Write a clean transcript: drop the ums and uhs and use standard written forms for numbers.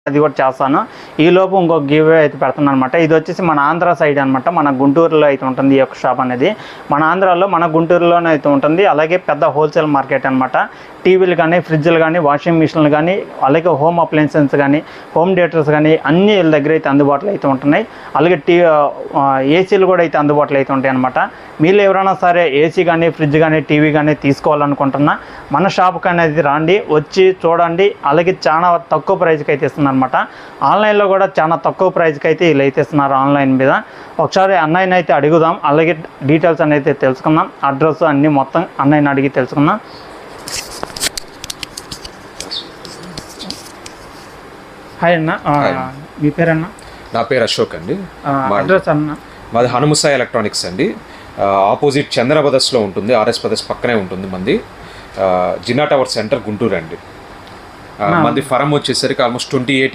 అది కూడా చేస్తాను. ఈలోపు ఇంకొక గివ్వే అయితే పెడుతున్నాను అనమాట. ఇది వచ్చేసి మన ఆంధ్ర సైడ్ అనమాట. మన గుంటూరులో అయితే ఉంటుంది ఈ యొక్క షాప్ అనేది. మన ఆంధ్రాలో మన గుంటూరులోనే అయితే ఉంటుంది. అలాగే పెద్ద హోల్సేల్ మార్కెట్ అనమాట. టీవీలు కానీ, ఫ్రిడ్జ్లు కానీ, వాషింగ్ మిషన్లు కానీ, అలాగే హోమ్ అప్లయన్సెస్ కానీ, హోమ్ థియేటర్స్ కానీ అన్నీ వీళ్ళ దగ్గర అయితే అందుబాటులో అయితే ఉంటున్నాయి. అలాగే ఏసీలు కూడా అయితే అందుబాటులో అయితే ఉంటాయి అనమాట. మీరు ఎవరైనా సరే ఏసీ కానీ, ఫ్రిడ్జ్ కానీ, టీవీ కానీ తీసుకోవాలనుకుంటున్నా మన షాప్కి అనేది రండి, వచ్చి చూడండి. అలాగే చాలా తక్కువ ప్రైస్కి అయితే ఇస్తున్నారు అనమాట. ఆన్లైన్లో కూడా చాలా తక్కువ ప్రైస్కి అయితే వీళ్ళు అయితే ఇస్తున్నారు ఆన్లైన్ మీద. ఒకసారి అన్నయ్యని అయితే అడుగుదాం, అలాగే డీటెయిల్స్ అనేది తెలుసుకుందాం. అడ్రస్ అన్నీ మొత్తం అన్నయ్యని అడిగి తెలుసుకుందాం. హాయ్ అన్న, మీ పేరన్నా? నా పేరు అశోక్ అండి. అడ్రస్ అన్న? మాది హనుమసాయి ఎలక్ట్రానిక్స్ అండి. ఆపోజిట్ చంద్ర బ్రదర్స్లో ఉంటుంది, ఆర్ఎస్ బ్రదర్స్ పక్కనే ఉంటుంది మంది. జిన్నా టవర్ సెంటర్ గుంటూరు అండి. మంది ఫరం వచ్చేసరికి ఆల్మోస్ట్ 28